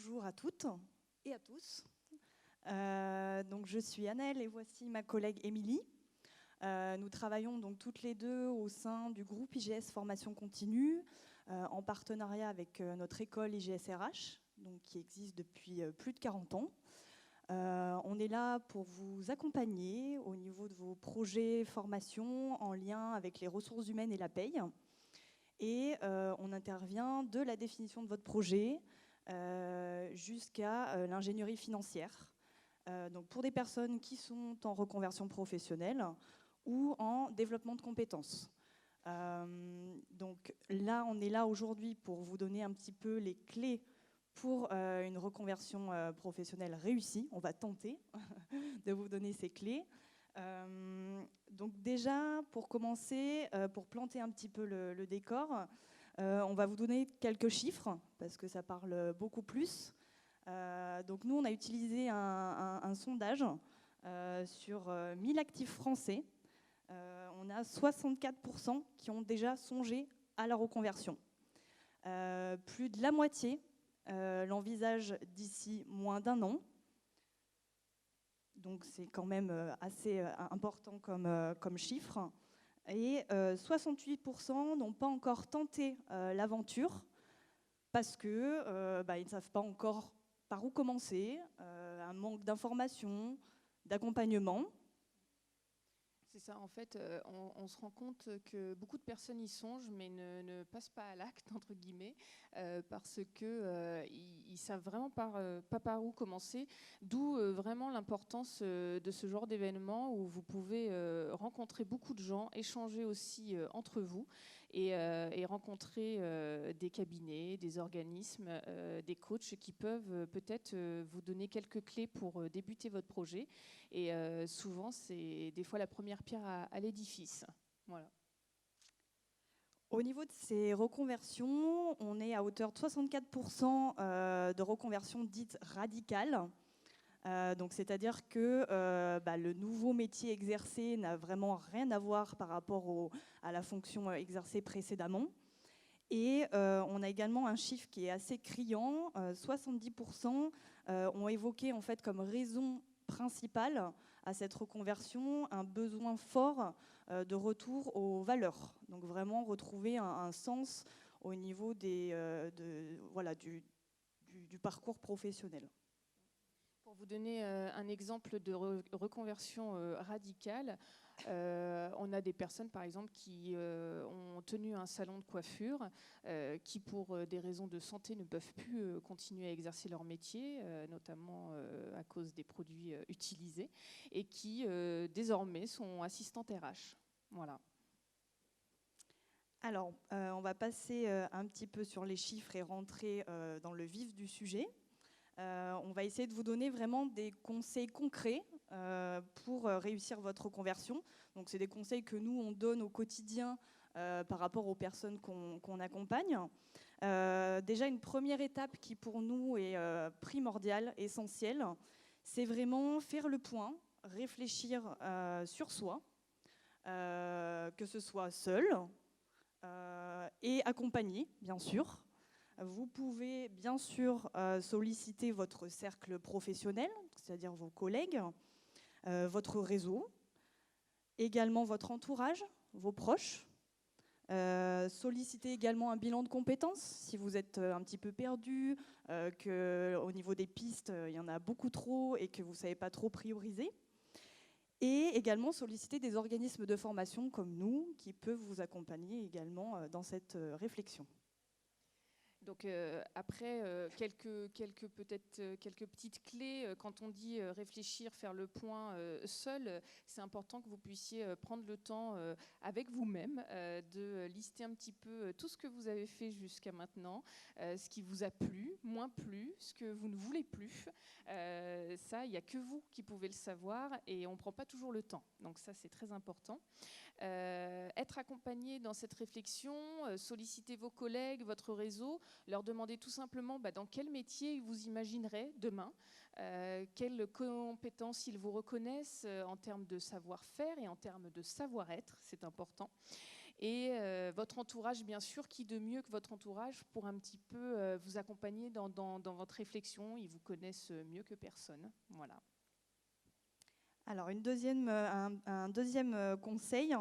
bonjour à toutes et à tous. Donc je suis Annelle et voici ma collègue Émilie. Nous travaillons donc toutes les deux au sein du groupe IGS Formation Continue, en partenariat avec notre école IGS RH, donc, qui existe depuis plus de 40 ans. On est là pour vous accompagner au niveau de vos projets formation en lien avec les ressources humaines et la paye. Et on intervient de la définition de votre projet jusqu'à l'ingénierie financière. Donc pour des personnes qui sont en reconversion professionnelle ou en développement de compétences. Donc là, on est là aujourd'hui pour vous donner un petit peu les clés pour une reconversion professionnelle réussie. On va tenter de vous donner ces clés. Donc déjà, pour commencer, pour planter un petit peu le décor, on va vous donner quelques chiffres, parce que ça parle beaucoup plus. Donc nous, on a utilisé un sondage sur 1000 actifs français. On a 64% qui ont déjà songé à la reconversion. Plus de la moitié l'envisage d'ici moins d'un an. Donc c'est quand même assez important comme chiffre. Et 68% n'ont pas encore tenté l'aventure parce que ils ne savent pas encore par où commencer, un manque d'informations, d'accompagnement. C'est ça, en fait, on se rend compte que beaucoup de personnes y songent, mais ne passent pas à l'acte, entre guillemets, parce qu'ils ne savent vraiment pas par où commencer, d'où vraiment l'importance de ce genre d'événement où vous pouvez rencontrer beaucoup de gens, échanger aussi entre vous et rencontrer des cabinets, des organismes, des coachs qui peuvent peut-être vous donner quelques clés pour débuter votre projet. Et souvent, c'est des fois la première pierre à l'édifice. Voilà. Au niveau de ces reconversions, on est à hauteur de 64% de reconversions dites radicales. Donc c'est-à-dire que le nouveau métier exercé n'a vraiment rien à voir par rapport à la fonction exercée précédemment. Et on a également un chiffre qui est assez criant. 70% ont évoqué en fait comme raison principale à cette reconversion un besoin fort de retour aux valeurs. Donc vraiment retrouver un sens au niveau du parcours professionnel. Pour vous donner un exemple de reconversion radicale, on a des personnes, par exemple, qui ont tenu un salon de coiffure, qui, pour des raisons de santé, ne peuvent plus continuer à exercer leur métier, notamment à cause des produits utilisés, et qui, désormais, sont assistantes RH. Voilà. Alors, on va passer un petit peu sur les chiffres et rentrer dans le vif du sujet. On va essayer de vous donner vraiment des conseils concrets pour réussir votre reconversion. Donc, c'est des conseils que nous, on donne au quotidien par rapport aux personnes qu'on accompagne. Déjà, une première étape qui, pour nous, est primordiale, essentielle, c'est vraiment faire le point, réfléchir sur soi, que ce soit seul et accompagné, bien sûr. Vous pouvez bien sûr solliciter votre cercle professionnel, c'est-à-dire vos collègues, votre réseau, également votre entourage, vos proches. Solliciter également un bilan de compétences si vous êtes un petit peu perdu, qu'au niveau des pistes, il y en a beaucoup trop et que vous ne savez pas trop prioriser. Et également solliciter des organismes de formation comme nous qui peuvent vous accompagner également dans cette réflexion. Donc après, quelques petites clés. Quand on dit réfléchir, faire le point seul, c'est important que vous puissiez prendre le temps avec vous-même de lister un petit peu tout ce que vous avez fait jusqu'à maintenant, ce qui vous a plu, moins plu, ce que vous ne voulez plus. Ça, il n'y a que vous qui pouvez le savoir et on ne prend pas toujours le temps. Donc ça, c'est très important. Être accompagné dans cette réflexion, solliciter vos collègues, votre réseau, leur demander tout simplement dans quel métier ils vous imagineraient demain, quelles compétences ils vous reconnaissent en termes de savoir-faire et en termes de savoir-être, c'est important. Et votre entourage, bien sûr, qui de mieux que votre entourage pour un petit peu vous accompagner dans votre réflexion. Ils vous connaissent mieux que personne. Voilà. Alors, un deuxième conseil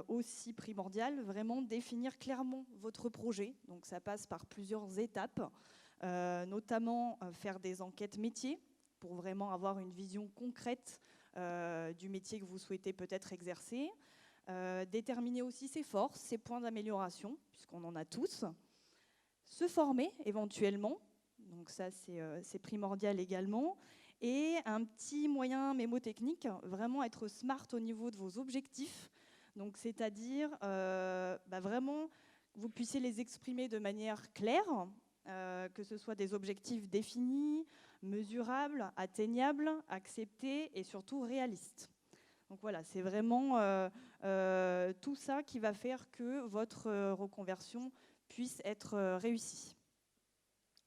aussi primordial, vraiment définir clairement votre projet. Donc, ça passe par plusieurs étapes, notamment faire des enquêtes métiers pour vraiment avoir une vision concrète du métier que vous souhaitez peut-être exercer. Déterminer aussi ses forces, ses points d'amélioration, puisqu'on en a tous. Se former éventuellement, donc ça c'est primordial également. Et un petit moyen mémotechnique, vraiment être smart au niveau de vos objectifs. Donc c'est-à-dire vraiment que vous puissiez les exprimer de manière claire, que ce soit des objectifs définis, mesurables, atteignables, acceptés et surtout réalistes. Donc voilà, c'est vraiment tout ça qui va faire que votre reconversion puisse être réussie.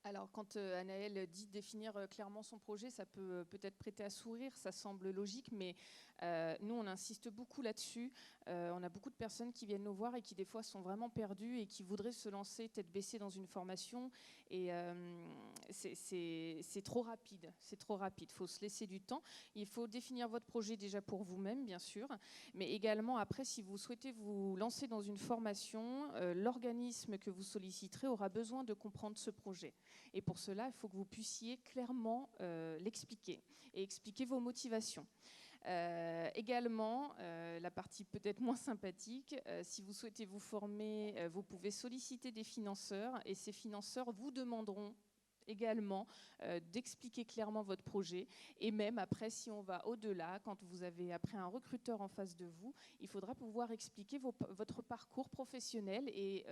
Alors, quand Anaëlle dit définir clairement son projet, ça peut peut-être prêter à sourire, ça semble logique, mais nous, on insiste beaucoup là-dessus. On a beaucoup de personnes qui viennent nous voir et qui, des fois, sont vraiment perdues et qui voudraient se lancer tête baissée dans une formation. Et c'est trop rapide. C'est trop rapide. Il faut se laisser du temps. Il faut définir votre projet déjà pour vous-même, bien sûr, mais également, après, si vous souhaitez vous lancer dans une formation, l'organisme que vous solliciterez aura besoin de comprendre ce projet. Et pour cela, il faut que vous puissiez clairement l'expliquer et expliquer vos motivations. Également, la partie peut-être moins sympathique, si vous souhaitez vous former, vous pouvez solliciter des financeurs et ces financeurs vous demanderont également d'expliquer clairement votre projet. Et même après, si on va au-delà, quand vous avez après un recruteur en face de vous, il faudra pouvoir expliquer votre parcours professionnel et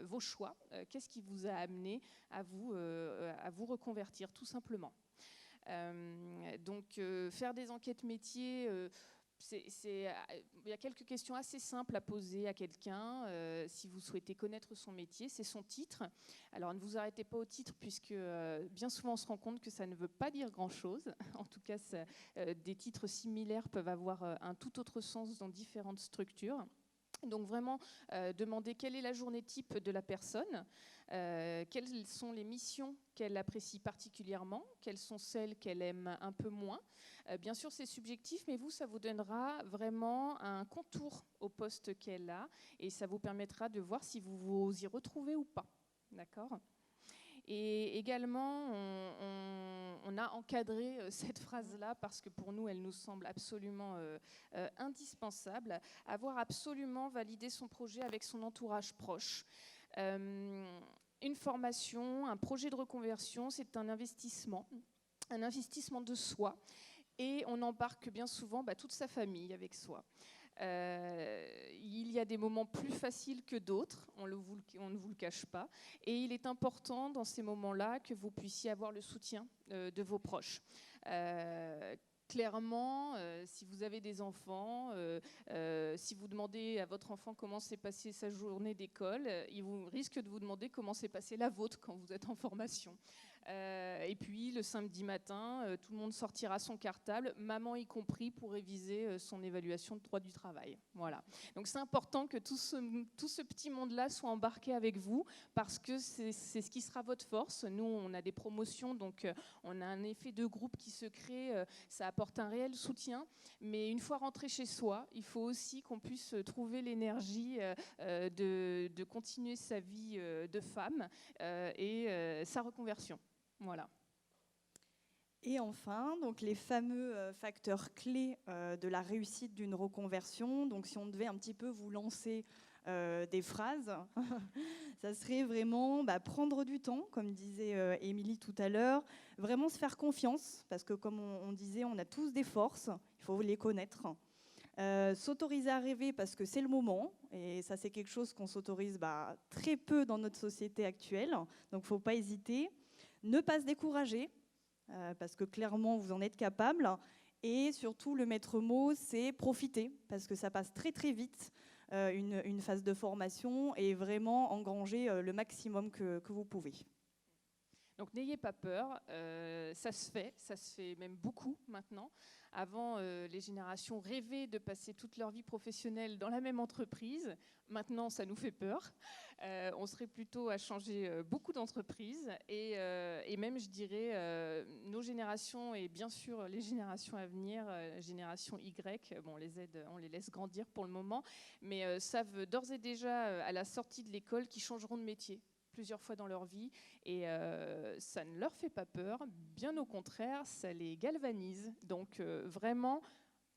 vos choix. Qu'est-ce qui vous a amené à vous reconvertir, tout simplement. Donc, faire des enquêtes métiers... il y a quelques questions assez simples à poser à quelqu'un si vous souhaitez connaître son métier. C'est son titre. Alors, ne vous arrêtez pas au titre puisque bien souvent, on se rend compte que ça ne veut pas dire grand-chose. En tout cas, des titres similaires peuvent avoir un tout autre sens dans différentes structures. Donc vraiment, demander quelle est la journée type de la personne, quelles sont les missions qu'elle apprécie particulièrement, quelles sont celles qu'elle aime un peu moins. Bien sûr, c'est subjectif, mais ça vous donnera vraiment un contour au poste qu'elle a et ça vous permettra de voir si vous vous y retrouvez ou pas. D'accord ? Et également, on a encadré cette phrase-là parce que pour nous, elle nous semble absolument indispensable. Avoir absolument validé son projet avec son entourage proche. Une formation, un projet de reconversion, c'est un investissement de soi. Et on embarque bien souvent toute sa famille avec soi. Il y a des moments plus faciles que d'autres, on ne vous le cache pas, et il est important dans ces moments-là que vous puissiez avoir le soutien de vos proches. Clairement, si vous avez des enfants, si vous demandez à votre enfant comment s'est passée sa journée d'école, il risque de vous demander comment s'est passée la vôtre quand vous êtes en formation. Et puis le samedi matin, tout le monde sortira son cartable, maman y compris, pour réviser son évaluation de droit du travail. Voilà. Donc c'est important que tout ce petit monde-là soit embarqué avec vous parce que c'est ce qui sera votre force. Nous, on a des promotions, donc on a un effet de groupe qui se crée, ça apporte un réel soutien. Mais une fois rentré chez soi, il faut aussi qu'on puisse trouver l'énergie de continuer sa vie de femme et sa reconversion. Voilà. Et enfin, donc les fameux facteurs clés de la réussite d'une reconversion. Donc, si on devait un petit peu vous lancer des phrases, ça serait vraiment prendre du temps, comme disait Émilie tout à l'heure, vraiment se faire confiance, parce que comme on disait, on a tous des forces, il faut les connaître. S'autoriser à rêver parce que c'est le moment, et ça c'est quelque chose qu'on s'autorise très peu dans notre société actuelle, donc il ne faut pas hésiter. Ne pas se décourager, parce que clairement, vous en êtes capable. Et surtout, le maître mot, c'est profiter, parce que ça passe très, très vite, une phase de formation, et vraiment engranger le maximum que vous pouvez. Donc n'ayez pas peur, ça se fait même beaucoup maintenant. Avant, les générations rêvaient de passer toute leur vie professionnelle dans la même entreprise. Maintenant, ça nous fait peur. On serait plutôt à changer beaucoup d'entreprises. Et même, je dirais, nos générations et bien sûr les générations à venir, génération Y, bon, on les aide, on les laisse grandir pour le moment, mais savent d'ores et déjà à la sortie de l'école qu'ils changeront de métier plusieurs fois dans leur vie, et ça ne leur fait pas peur, bien au contraire, ça les galvanise. Donc vraiment,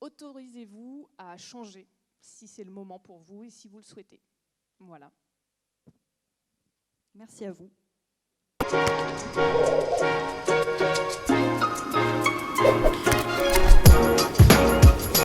autorisez-vous à changer si c'est le moment pour vous et si vous le souhaitez. Voilà. Merci à vous.